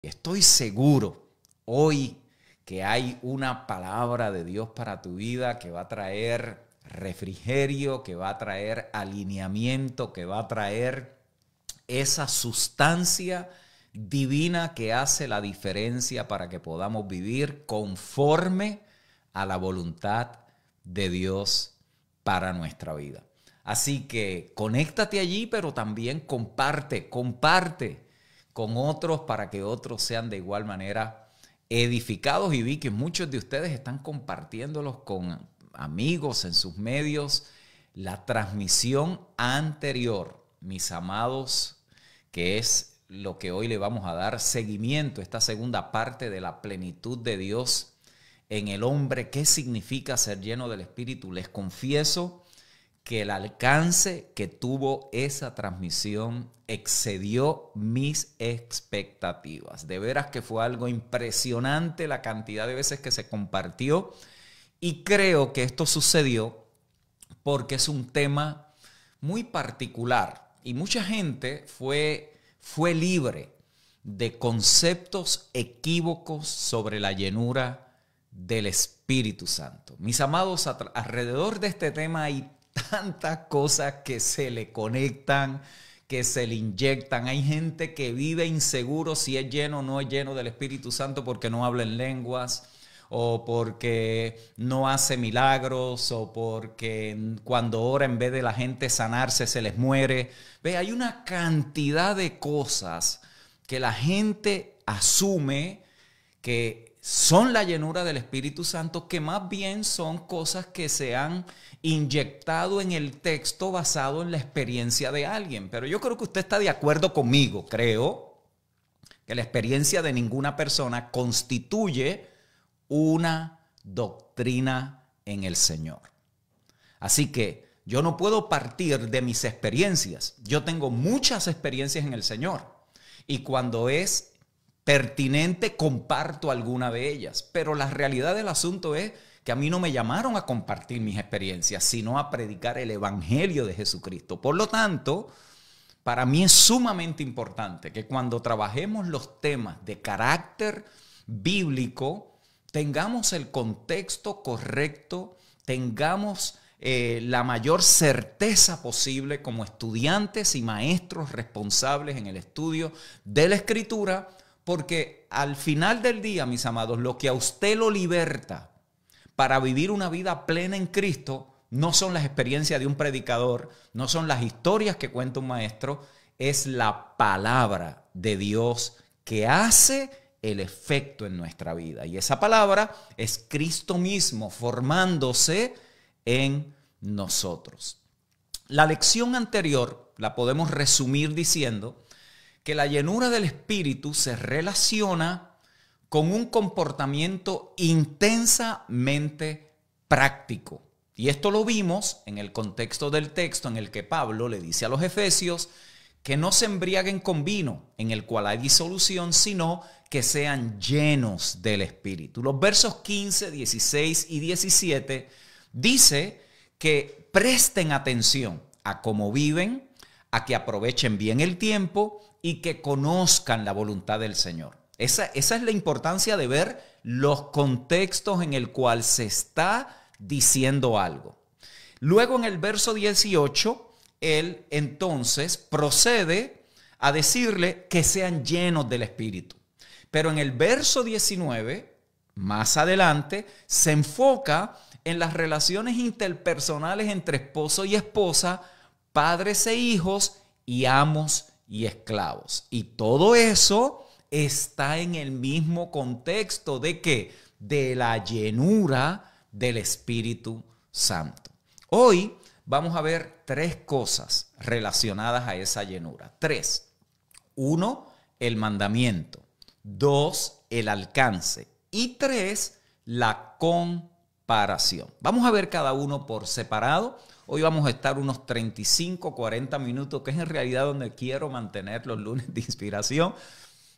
Estoy seguro hoy que hay una palabra de Dios para tu vida que va a traer refrigerio, que va a traer alineamiento, que va a traer esa sustancia divina que hace la diferencia para que podamos vivir conforme a la voluntad de Dios para nuestra vida. Así que conéctate allí, pero también comparte con otros para que otros sean de igual manera edificados. Y vi que muchos de ustedes están compartiéndolos con amigos en sus medios. La transmisión anterior, mis amados, que es lo que hoy le vamos a dar seguimiento, esta segunda parte de la plenitud de Dios en el hombre. ¿Qué significa ser lleno del Espíritu? Les confieso que el alcance que tuvo esa transmisión excedió mis expectativas. De veras que fue algo impresionante la cantidad de veces que se compartió, y creo que esto sucedió porque es un tema muy particular y mucha gente fue libre de conceptos equívocos sobre la llenura del Espíritu Santo. Mis amados, alrededor de este tema hay tantas cosas que se le conectan, que se le inyectan. Hay gente que vive inseguro si es lleno o no es lleno del Espíritu Santo porque no habla en lenguas, o porque no hace milagros, o porque cuando ora en vez de la gente sanarse se les muere. Ve, hay una cantidad de cosas que la gente asume que son la llenura del Espíritu Santo, que más bien son cosas que se han inyectado en el texto basado en la experiencia de alguien. Pero yo creo que usted está de acuerdo conmigo. Creo que la experiencia de ninguna persona constituye una doctrina en el Señor. Así que yo no puedo partir de mis experiencias. Yo tengo muchas experiencias en el Señor, y cuando es pertinente comparto alguna de ellas, pero la realidad del asunto es que a mí no me llamaron a compartir mis experiencias, sino a predicar el evangelio de Jesucristo. Por lo tanto, para mí es sumamente importante que cuando trabajemos los temas de carácter bíblico tengamos el contexto correcto, tengamos la mayor certeza posible como estudiantes y maestros responsables en el estudio de la Escritura. Porque al final del día, mis amados, lo que a usted lo liberta para vivir una vida plena en Cristo no son las experiencias de un predicador, no son las historias que cuenta un maestro, es la palabra de Dios que hace el efecto en nuestra vida. Y esa palabra es Cristo mismo formándose en nosotros. La lección anterior la podemos resumir diciendo que la llenura del Espíritu se relaciona con un comportamiento intensamente práctico. Y esto lo vimos en el contexto del texto en el que Pablo le dice a los efesios que no se embriaguen con vino, en el cual hay disolución, sino que sean llenos del Espíritu. Los versos 15, 16 y 17 dice que presten atención a cómo viven, a que aprovechen bien el tiempo y que conozcan la voluntad del Señor. Esa es la importancia de ver los contextos en el cual se está diciendo algo. Luego en el verso 18, él entonces procede a decirle que sean llenos del Espíritu. Pero en el verso 19, más adelante, se enfoca en las relaciones interpersonales entre esposo y esposa, padres e hijos, y amos y esclavos. Y todo eso está en el mismo contexto de que de la llenura del Espíritu Santo. Hoy vamos a ver tres cosas relacionadas a esa llenura. Tres. Uno, el mandamiento. Dos, el alcance. Y tres, la comparación. Vamos a ver cada uno por separado. Hoy vamos a estar unos 35, 40 minutos, que es en realidad donde quiero mantener los lunes de inspiración.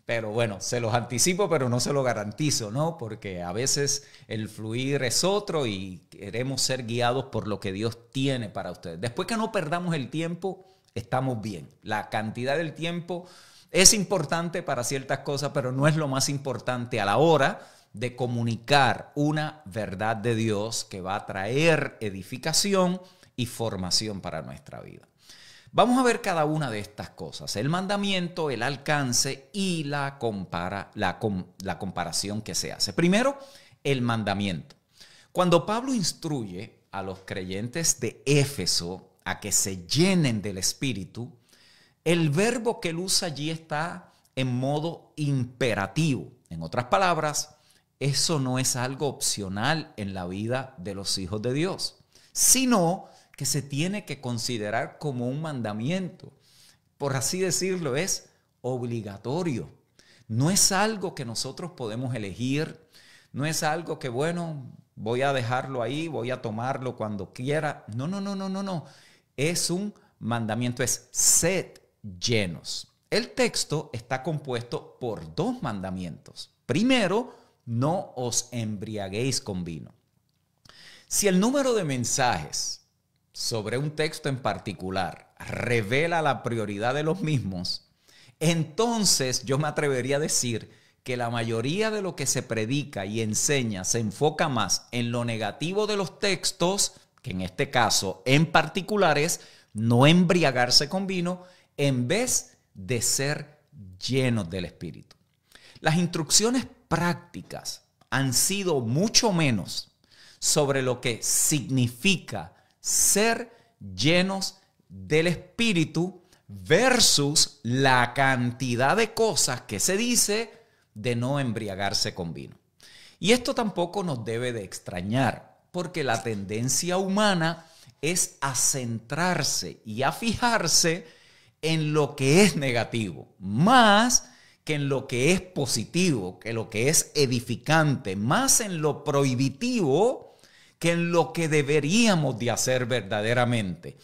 Pero bueno, se los anticipo, pero no se lo garantizo, ¿no? Porque a veces el fluir es otro y queremos ser guiados por lo que Dios tiene para ustedes. Después que no perdamos el tiempo, estamos bien. La cantidad del tiempo Es importante para ciertas cosas, pero no es lo más importante a la hora de comunicar una verdad de Dios que va a traer edificación y formación para nuestra vida. Vamos a ver cada una de estas cosas, el mandamiento, el alcance y la comparación que se hace. Primero, el mandamiento. Cuando Pablo instruye a los creyentes de Éfeso a que se llenen del Espíritu, el verbo que él usa allí está en modo imperativo. En otras palabras, eso no es algo opcional en la vida de los hijos de Dios, sino que se tiene que considerar como un mandamiento. Por así decirlo, es obligatorio. No es algo que nosotros podemos elegir, no es algo que, bueno, voy a dejarlo ahí, voy a tomarlo cuando quiera. No. Es un mandamiento, es sed llenos. El texto está compuesto por dos mandamientos. Primero, no os embriaguéis con vino. Si el número de mensajes sobre un texto en particular revela la prioridad de los mismos, entonces yo me atrevería a decir que la mayoría de lo que se predica y enseña se enfoca más en lo negativo de los textos, que en este caso en particular es no embriagarse con vino, en vez de ser llenos del Espíritu. Las instrucciones prácticas han sido mucho menos sobre lo que significa ser llenos del Espíritu versus la cantidad de cosas que se dice de no embriagarse con vino. Y esto tampoco nos debe de extrañar, porque la tendencia humana es a centrarse y a fijarse en lo que es negativo, más que en lo que es positivo, que lo que es edificante, más en lo prohibitivo que en lo que deberíamos de hacer verdaderamente.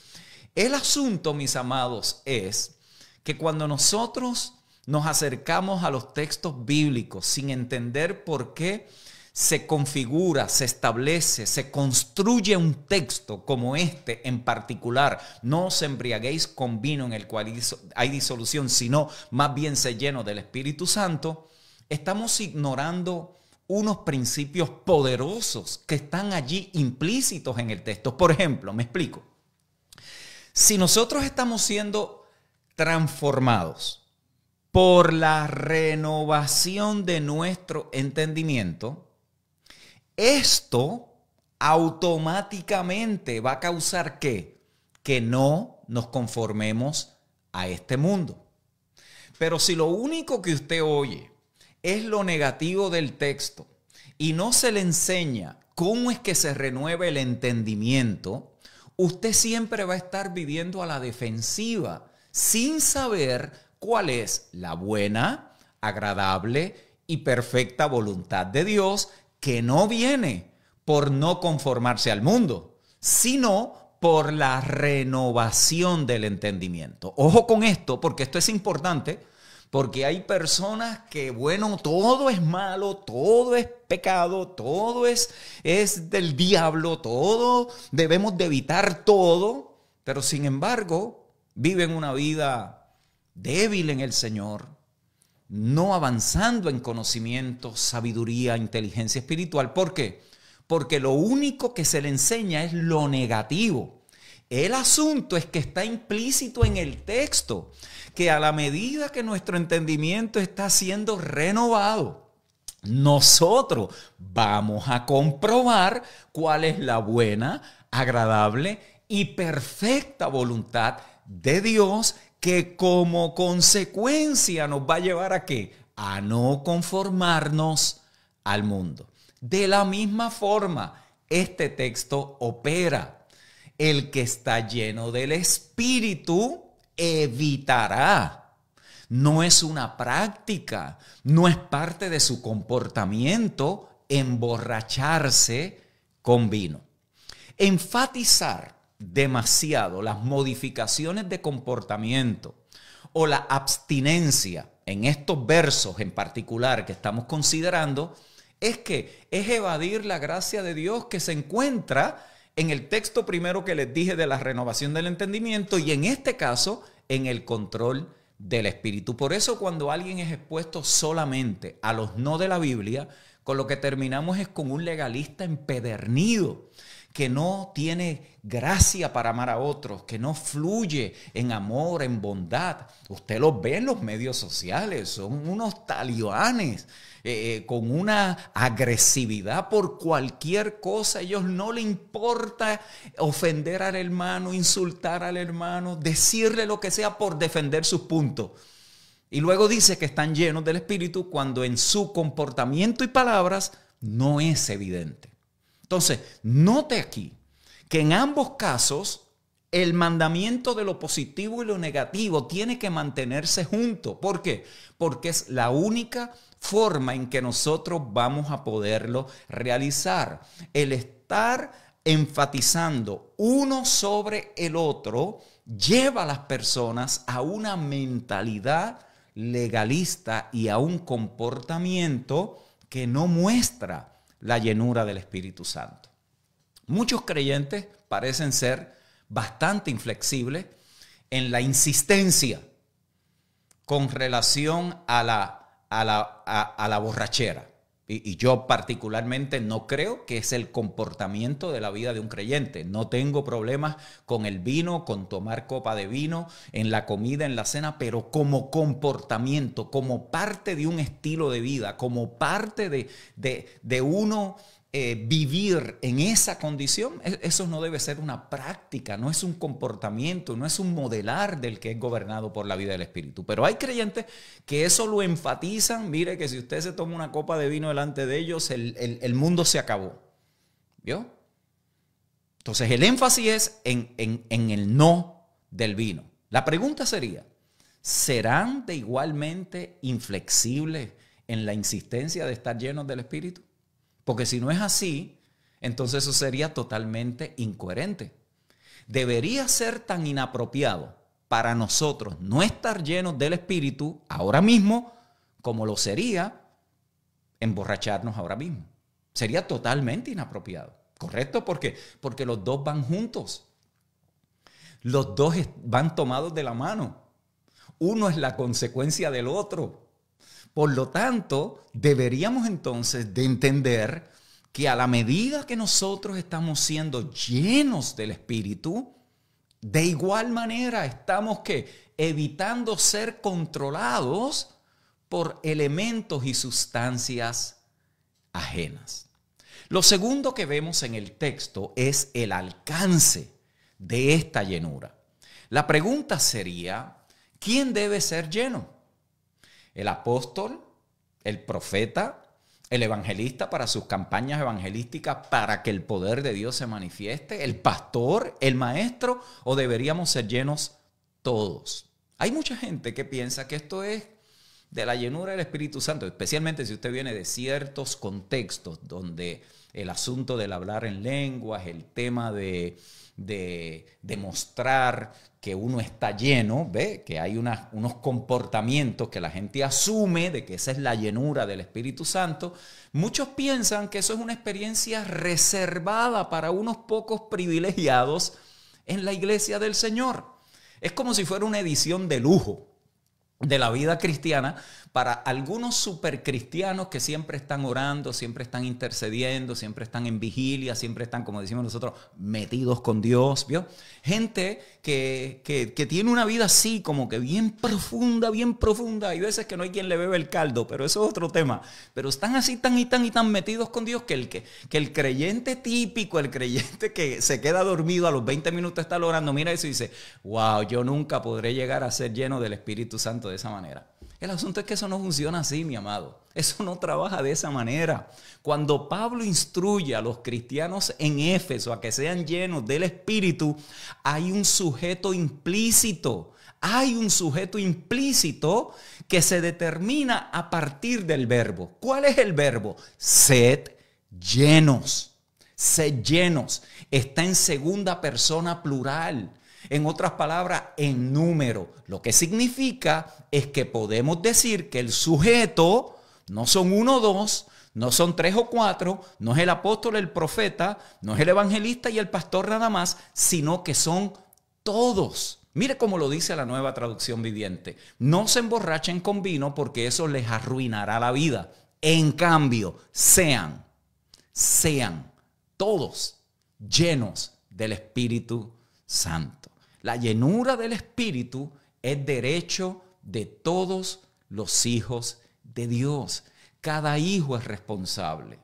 El asunto, mis amados, es que cuando nosotros nos acercamos a los textos bíblicos sin entender por qué se configura, se establece, se construye un texto como este en particular, no os embriaguéis con vino en el cual hay disolución, sino más bien se lleno del Espíritu Santo, estamos ignorando unos principios poderosos que están allí implícitos en el texto. Por ejemplo, me explico. Si nosotros estamos siendo transformados por la renovación de nuestro entendimiento, esto automáticamente va a causar ¿qué? Que no nos conformemos a este mundo. Pero si lo único que usted oye es lo negativo del texto y no se le enseña cómo es que se renueva el entendimiento, usted siempre va a estar viviendo a la defensiva sin saber cuál es la buena, agradable y perfecta voluntad de Dios, que no viene por no conformarse al mundo, sino por la renovación del entendimiento. Ojo con esto, porque esto es importante, porque hay personas que, bueno, todo es malo, todo es pecado, todo es del diablo, todo, debemos de evitar todo, pero sin embargo viven una vida débil en el Señor, no avanzando en conocimiento, sabiduría, inteligencia espiritual. ¿Por qué? Porque lo único que se le enseña es lo negativo. El asunto es que está implícito en el texto, que a la medida que nuestro entendimiento está siendo renovado, nosotros vamos a comprobar cuál es la buena, agradable y perfecta voluntad de Dios, que como consecuencia nos va a llevar ¿a qué? A no conformarnos al mundo. De la misma forma, este texto opera. El que está lleno del Espíritu evitará. No es una práctica, no es parte de su comportamiento emborracharse con vino. Enfatizar demasiado las modificaciones de comportamiento o la abstinencia en estos versos en particular que estamos considerando es evadir la gracia de Dios que se encuentra en el texto primero que les dije de la renovación del entendimiento y en este caso en el control del Espíritu. Por eso cuando alguien es expuesto solamente a los no de la Biblia, con lo que terminamos es con un legalista empedernido, que no tiene gracia para amar a otros, que no fluye en amor, en bondad. Usted los ve en los medios sociales, son unos talibanes con una agresividad por cualquier cosa. A ellos no les importa ofender al hermano, insultar al hermano, decirle lo que sea por defender sus puntos. Y luego dice que están llenos del Espíritu cuando en su comportamiento y palabras no es evidente. Entonces, note aquí que en ambos casos el mandamiento de lo positivo y lo negativo tiene que mantenerse junto. ¿Por qué? Porque es la única forma en que nosotros vamos a poderlo realizar. El estar enfatizando uno sobre el otro lleva a las personas a una mentalidad legalista y a un comportamiento que no muestra la llenura del Espíritu Santo. Muchos creyentes parecen ser bastante inflexibles en la insistencia con relación a la borrachera. Y yo particularmente no creo que es el comportamiento de la vida de un creyente. No tengo problemas con el vino, con tomar copa de vino, en la comida, en la cena, pero como comportamiento, como parte de un estilo de vida, como parte de uno vivir en esa condición, eso no debe ser una práctica, no es un comportamiento, no es un modelar del que es gobernado por la vida del Espíritu. Pero hay creyentes que eso lo enfatizan. Mire que si usted se toma una copa de vino delante de ellos, el mundo se acabó. ¿Vio? Entonces el énfasis es en el no del vino. La pregunta sería, ¿serán de igualmente inflexibles en la insistencia de estar llenos del Espíritu? Porque si no es así, entonces eso sería totalmente incoherente. Debería ser tan inapropiado para nosotros no estar llenos del Espíritu ahora mismo como lo sería emborracharnos ahora mismo. Sería totalmente inapropiado. ¿Correcto? Porque los dos van juntos. Los dos van tomados de la mano. Uno es la consecuencia del otro. Por lo tanto, deberíamos entonces de entender que a la medida que nosotros estamos siendo llenos del Espíritu, de igual manera estamos evitando ser controlados por elementos y sustancias ajenas. Lo segundo que vemos en el texto es el alcance de esta llenura. La pregunta sería, ¿quién debe ser lleno? ¿El apóstol, el profeta, el evangelista para sus campañas evangelísticas para que el poder de Dios se manifieste? ¿El pastor, el maestro? ¿O deberíamos ser llenos todos? Hay mucha gente que piensa que esto es de la llenura del Espíritu Santo, especialmente si usted viene de ciertos contextos donde el asunto del hablar en lenguas, el tema de demostrar que uno está lleno, ¿ve? Que hay unos comportamientos que la gente asume de que esa es la llenura del Espíritu Santo. Muchos piensan que eso es una experiencia reservada para unos pocos privilegiados en la iglesia del Señor. Es como si fuera una edición de lujo de la vida cristiana para algunos supercristianos que siempre están orando, siempre están intercediendo, siempre están en vigilia, siempre están, como decimos nosotros, metidos con Dios, ¿vio? Gente que tiene una vida así como que bien profunda, bien profunda. Hay veces que no hay quien le bebe el caldo, pero eso es otro tema. Pero están así tan metidos con Dios que el creyente típico, el creyente que se queda dormido a los 20 minutos de estar orando, mira eso y dice, wow, yo nunca podré llegar a ser lleno del Espíritu Santo de esa manera. El asunto es que eso no funciona así, mi amado. Eso no trabaja de esa manera. Cuando Pablo instruye a los cristianos en Éfeso a que sean llenos del Espíritu, hay un sujeto implícito. Hay un sujeto implícito que se determina a partir del verbo. ¿Cuál es el verbo? Sed llenos. Sed llenos. Está en segunda persona plural. En otras palabras, en número. Lo que significa es que podemos decir que el sujeto no son 1 o 2, no son 3 o 4, no es el apóstol, el profeta, no es el evangelista y el pastor nada más, sino que son todos. Mire cómo lo dice la Nueva Traducción Viviente. No se emborrachen con vino porque eso les arruinará la vida. En cambio, sean todos llenos del Espíritu Santo. La llenura del Espíritu es derecho de todos los hijos de Dios. Cada hijo es responsable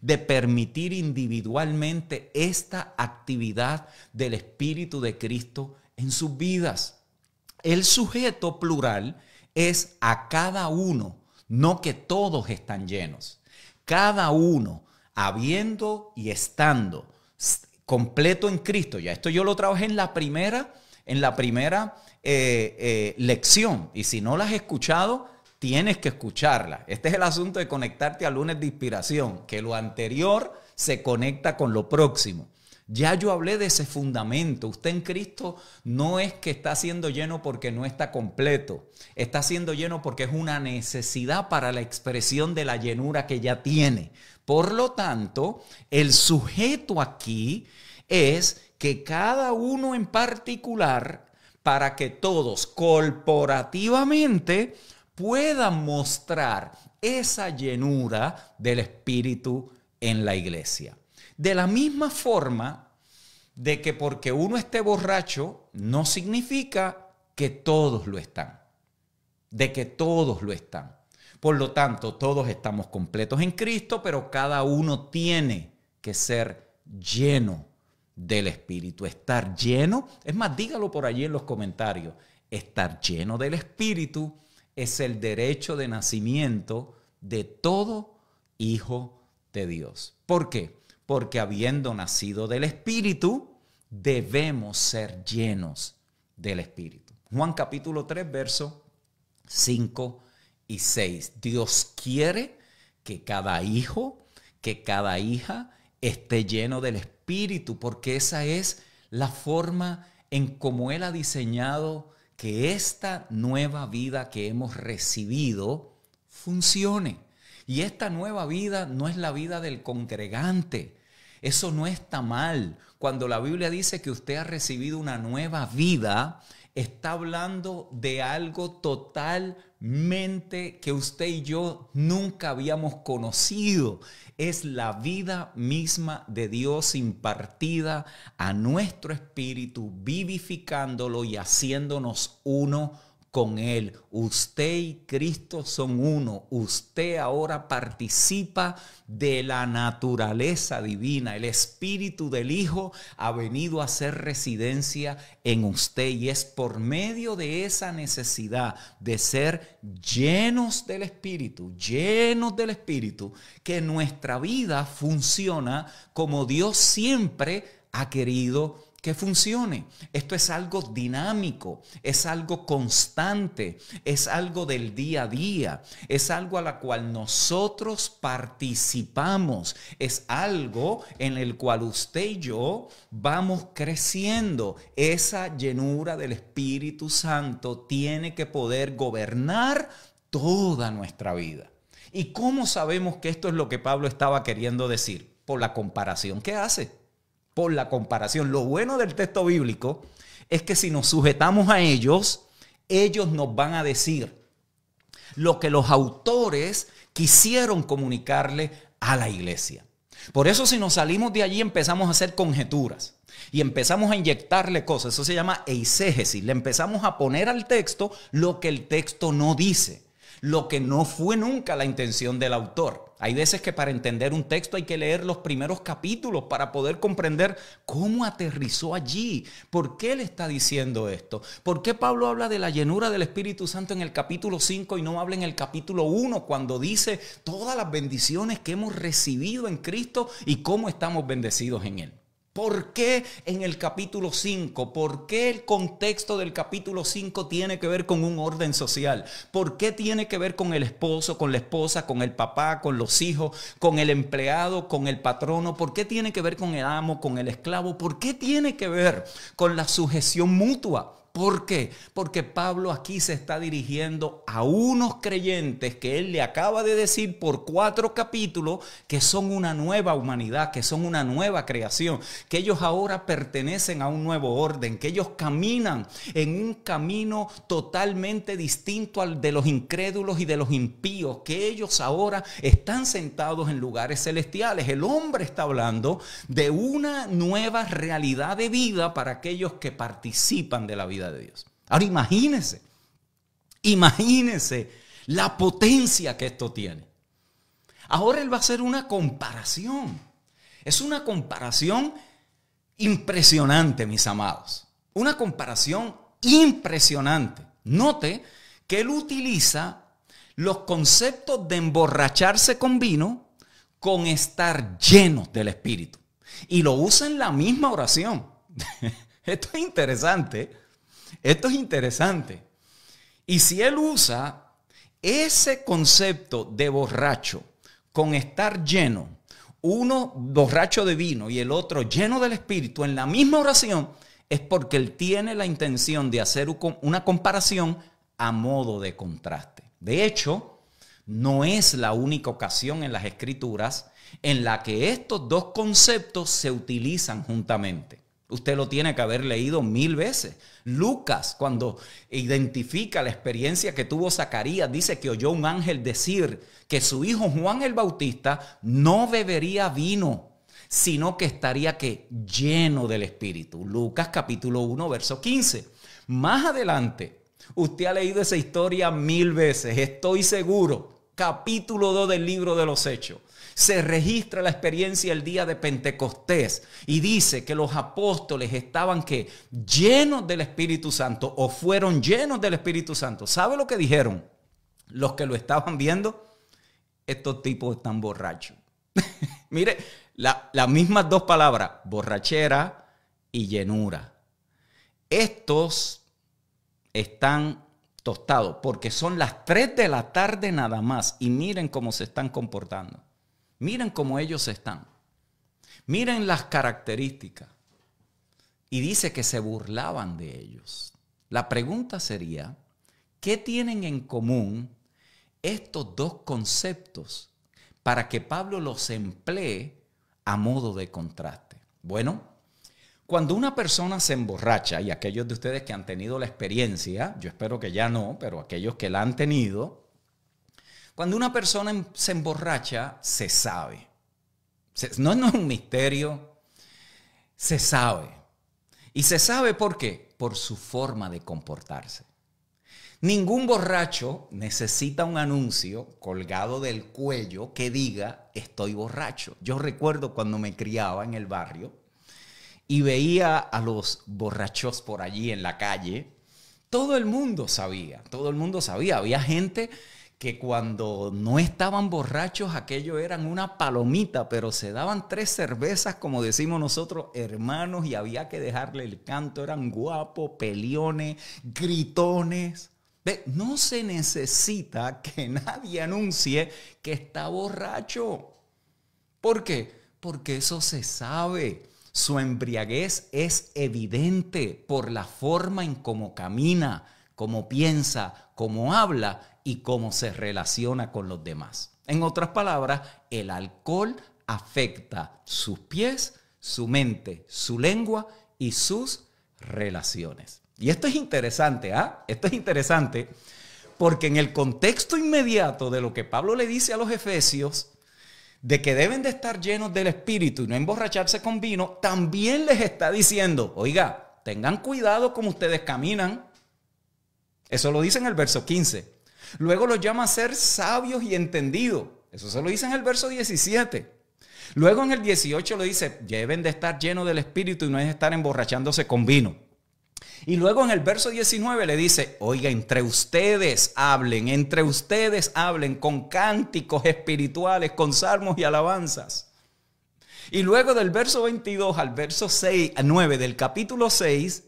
de permitir individualmente esta actividad del Espíritu de Cristo en sus vidas. El sujeto plural es a cada uno, no que todos están llenos. Cada uno, habiendo y estando completo en Cristo. Ya esto yo lo trabajé en la primera lección. Y si no la has escuchado, tienes que escucharla. Este es el asunto de conectarte al lunes de inspiración, que lo anterior se conecta con lo próximo. Ya yo hablé de ese fundamento. Usted en Cristo no es que está siendo lleno porque no está completo. Está siendo lleno porque es una necesidad para la expresión de la llenura que ya tiene. Por lo tanto, el sujeto aquí es que cada uno en particular, para que todos corporativamente puedan mostrar esa llenura del Espíritu en la iglesia. De la misma forma de que porque uno esté borracho no significa que todos lo están. De que todos lo están. Por lo tanto, todos estamos completos en Cristo, pero cada uno tiene que ser lleno del Espíritu. Estar lleno, es más, dígalo por allí en los comentarios. Estar lleno del Espíritu es el derecho de nacimiento de todo hijo de Dios. ¿Por qué? Porque habiendo nacido del Espíritu, debemos ser llenos del Espíritu. Juan capítulo 3, versos 5 y 6. Dios quiere que cada hijo, que cada hija esté lleno del Espíritu, porque esa es la forma en cómo Él ha diseñado que esta nueva vida que hemos recibido funcione. Y esta nueva vida no es la vida del congregante. Eso no está mal. Cuando la Biblia dice que usted ha recibido una nueva vida, está hablando de algo totalmente que usted y yo nunca habíamos conocido. Es la vida misma de Dios impartida a nuestro espíritu, vivificándolo y haciéndonos uno con Él. Usted y Cristo son uno. Usted ahora participa de la naturaleza divina. El Espíritu del Hijo ha venido a hacer residencia en usted y es por medio de esa necesidad de ser llenos del Espíritu, que nuestra vida funciona como Dios siempre ha querido que funcione. Esto es algo dinámico, es algo constante, es algo del día a día, es algo a la cual nosotros participamos, es algo en el cual usted y yo vamos creciendo. Esa llenura del Espíritu Santo tiene que poder gobernar toda nuestra vida. ¿Y cómo sabemos que esto es lo que Pablo estaba queriendo decir? Por la comparación que hace. Por la comparación. Lo bueno del texto bíblico es que si nos sujetamos a ellos, ellos nos van a decir lo que los autores quisieron comunicarle a la iglesia. Por eso si nos salimos de allí empezamos a hacer conjeturas y empezamos a inyectarle cosas. Eso se llama eisegesis. Le empezamos a poner al texto lo que el texto no dice, lo que no fue nunca la intención del autor. Hay veces que para entender un texto hay que leer los primeros capítulos para poder comprender cómo aterrizó allí. ¿Por qué él está diciendo esto? ¿Por qué Pablo habla de la llenura del Espíritu Santo en el capítulo 5 y no habla en el capítulo 1 cuando dice todas las bendiciones que hemos recibido en Cristo y cómo estamos bendecidos en Él? ¿Por qué en el capítulo 5? ¿Por qué el contexto del capítulo 5 tiene que ver con un orden social? ¿Por qué tiene que ver con el esposo, con la esposa, con el papá, con los hijos, con el empleado, con el patrono? ¿Por qué tiene que ver con el amo, con el esclavo? ¿Por qué tiene que ver con la sujeción mutua? ¿Por qué? Porque Pablo aquí se está dirigiendo a unos creyentes que él le acaba de decir por 4 capítulos que son una nueva humanidad, que son una nueva creación, que ellos ahora pertenecen a un nuevo orden, que ellos caminan en un camino totalmente distinto al de los incrédulos y de los impíos, que ellos ahora están sentados en lugares celestiales. El hombre está hablando de una nueva realidad de vida para aquellos que participan de la vida de Dios. Ahora imagínense la potencia que esto tiene. Ahora él va a hacer una comparación. Es una comparación impresionante, mis amados. Una comparación impresionante. Note que él utiliza los conceptos de emborracharse con vino con estar llenos del Espíritu. Y lo usa en la misma oración. Esto es interesante. Esto es interesante. Y si él usa ese concepto de borracho con estar lleno, uno borracho de vino y el otro lleno del Espíritu en la misma oración, es porque él tiene la intención de hacer una comparación a modo de contraste. De hecho, no es la única ocasión en las Escrituras en la que estos dos conceptos se utilizan juntamente. Usted lo tiene que haber leído 1000 veces. Lucas, cuando identifica la experiencia que tuvo Zacarías, dice que oyó un ángel decir que su hijo Juan el Bautista no bebería vino, sino que estaría lleno del Espíritu. Lucas capítulo 1, verso 15. Más adelante, usted ha leído esa historia 1000 veces, estoy seguro. Capítulo 2 del libro de los Hechos. Se registra la experiencia el día de Pentecostés y dice que los apóstoles estaban llenos del Espíritu Santo o fueron llenos del Espíritu Santo. ¿Sabe lo que dijeron los que lo estaban viendo? Estos tipos están borrachos. Mire, las mismas dos palabras, borrachera y llenura. Estos están tostados porque son las 3 de la tarde nada más y miren cómo se están comportando. Miren cómo ellos están. Miren las características. Y dice que se burlaban de ellos. La pregunta sería, ¿qué tienen en común estos dos conceptos para que Pablo los emplee a modo de contraste? Bueno, cuando una persona se emborracha, y aquellos de ustedes que han tenido la experiencia, yo espero que ya no, pero aquellos que la han tenido, cuando una persona se emborracha, se sabe. No es un misterio, se sabe. ¿Y se sabe por qué? Por su forma de comportarse. Ningún borracho necesita un anuncio colgado del cuello que diga estoy borracho. Yo recuerdo cuando me criaba en el barrio y veía a los borrachos por allí en la calle, todo el mundo sabía. Había gente que cuando no estaban borrachos, aquello eran una palomita, pero se daban 3 cervezas, como decimos nosotros, hermanos, y había que dejarle el canto. Eran guapos, peliones, gritones. No se necesita que nadie anuncie que está borracho. ¿Por qué? Porque eso se sabe. Su embriaguez es evidente por la forma en cómo camina, cómo piensa, cómo habla y cómo se relaciona con los demás. En otras palabras, el alcohol afecta sus pies, su mente, su lengua y sus relaciones. Y esto es interesante, Esto es interesante porque en el contexto inmediato de lo que Pablo le dice a los efesios, de que deben de estar llenos del Espíritu y no emborracharse con vino, también les está diciendo, oiga, tengan cuidado como ustedes caminan. Eso lo dice en el verso 15. Luego los llama a ser sabios y entendidos. Eso se lo dice en el verso 17. Luego en el 18 lo dice, deben de estar llenos del Espíritu y no es estar emborrachándose con vino. Y luego en el verso 19 le dice, oiga, entre ustedes hablen con cánticos espirituales, con salmos y alabanzas. Y luego del verso 22 al verso 9 del capítulo 6,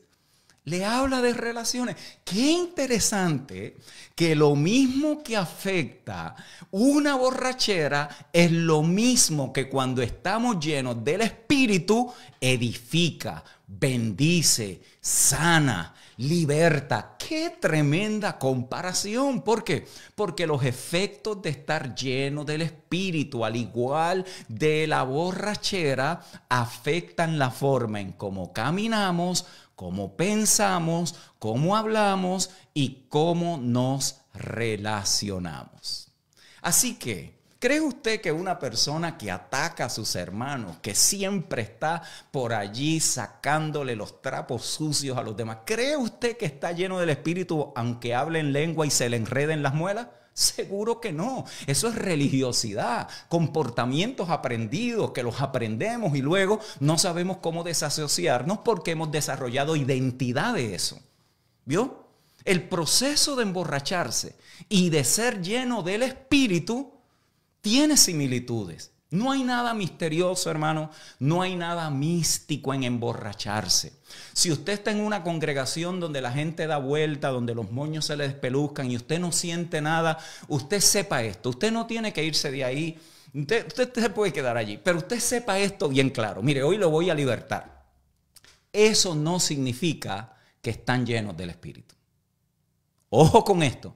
le habla de relaciones. Qué interesante que lo mismo que afecta una borrachera es lo mismo que cuando estamos llenos del Espíritu edifica, bendice, sana, liberta. ¡Qué tremenda comparación! ¿Por qué? Porque los efectos de estar lleno del Espíritu, al igual de la borrachera, afectan la forma en cómo caminamos, cómo pensamos, cómo hablamos y cómo nos relacionamos. Así que, ¿cree usted que una persona que ataca a sus hermanos, que siempre está por allí sacándole los trapos sucios a los demás, cree usted que está lleno del Espíritu aunque hable en lengua y se le enreden las muelas? Seguro que no. Eso es religiosidad, comportamientos aprendidos que los aprendemos y luego no sabemos cómo desasociarnos porque hemos desarrollado identidad de eso. ¿Vio? El proceso de emborracharse y de ser lleno del Espíritu tiene similitudes. No hay nada misterioso, hermano. No hay nada místico en emborracharse. Si usted está en una congregación donde la gente da vuelta, donde los moños se le despeluzcan y usted no siente nada, usted sepa esto. Usted no tiene que irse de ahí. Usted se puede quedar allí. Pero usted sepa esto bien claro. Mire, hoy lo voy a libertar. Eso no significa que están llenos del Espíritu. Ojo con esto.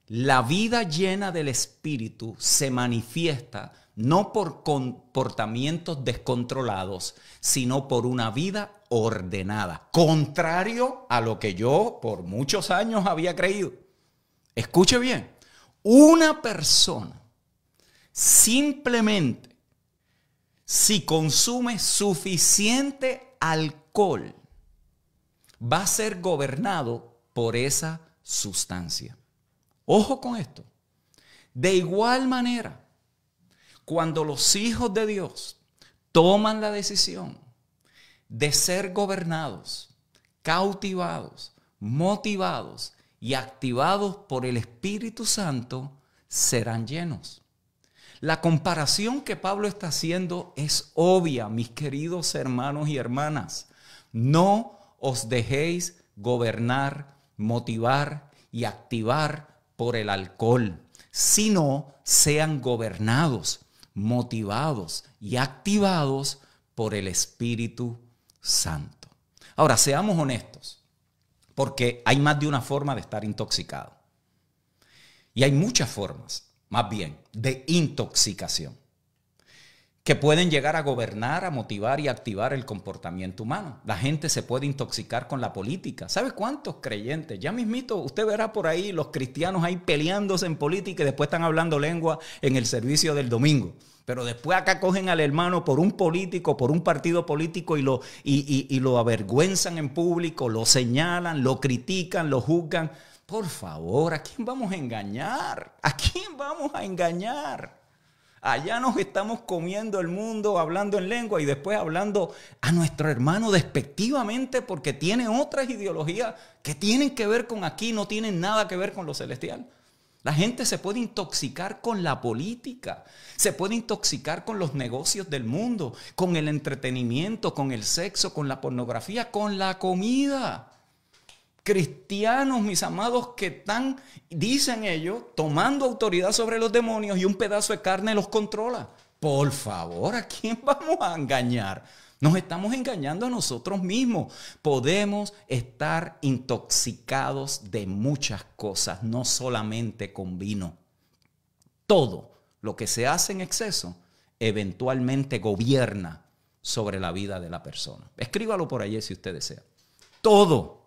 La vida llena del Espíritu se manifiesta no por comportamientos descontrolados, sino por una vida ordenada, contrario a lo que yo por muchos años había creído. Escuche bien, una persona simplemente si consume suficiente alcohol va a ser gobernado por esa sustancia. Ojo con esto. De igual manera, cuando los hijos de Dios toman la decisión de ser gobernados, cautivados, motivados y activados por el Espíritu Santo, serán llenos. La comparación que Pablo está haciendo es obvia, mis queridos hermanos y hermanas. No os dejéis gobernar, motivar y activar por el alcohol, sino sean gobernados, motivados y activados por el Espíritu Santo. Ahora, seamos honestos, porque hay más de una forma de estar intoxicado. Y hay muchas formas, más bien, de intoxicación, que pueden llegar a gobernar, a motivar y activar el comportamiento humano. La gente se puede intoxicar con la política. ¿Sabe cuántos creyentes? Ya mismito, usted verá por ahí los cristianos ahí peleándose en política y después están hablando lengua en el servicio del domingo. Pero después acá cogen al hermano por un político, por un partido político y lo avergüenzan en público, lo señalan, lo critican, lo juzgan. Por favor, ¿a quién vamos a engañar? ¿A quién vamos a engañar? Allá nos estamos comiendo el mundo hablando en lengua y después hablando a nuestro hermano despectivamente porque tiene otras ideologías que tienen que ver con aquí, no tienen nada que ver con lo celestial. La gente se puede intoxicar con la política, se puede intoxicar con los negocios del mundo, con el entretenimiento, con el sexo, con la pornografía, con la comida. Cristianos, mis amados, que están, dicen ellos, tomando autoridad sobre los demonios y un pedazo de carne los controla. Por favor, ¿a quién vamos a engañar? Nos estamos engañando a nosotros mismos. Podemos estar intoxicados de muchas cosas, no solamente con vino. Todo lo que se hace en exceso eventualmente gobierna sobre la vida de la persona. Escríbalo por allí si usted desea. Todo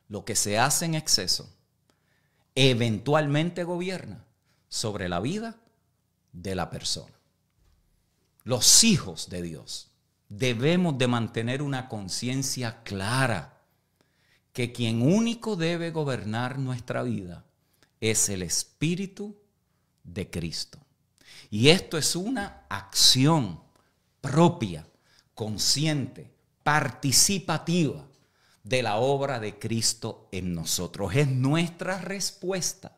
lo que se hace en exceso eventualmente gobierna sobre la vida de la persona. Los hijos de Dios debemos de mantener una conciencia clara que quien único debe gobernar nuestra vida es el Espíritu de Cristo. Y esto es una acción propia, consciente, participativa de la obra de Cristo en nosotros. Es nuestra respuesta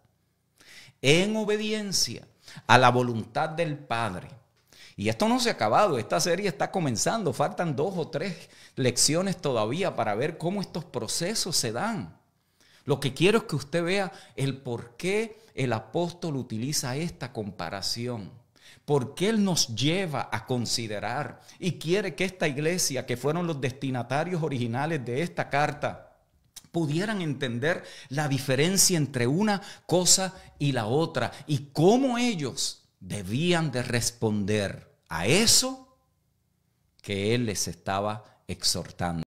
en obediencia a la voluntad del Padre. Y esto no se ha acabado, esta serie está comenzando, faltan 2 o 3 lecciones todavía para ver cómo estos procesos se dan. Lo que quiero es que usted vea el por qué el apóstol utiliza esta comparación. Porque Él nos lleva a considerar y quiere que esta iglesia, que fueron los destinatarios originales de esta carta, pudieran entender la diferencia entre una cosa y la otra y cómo ellos debían de responder a eso que Él les estaba exhortando.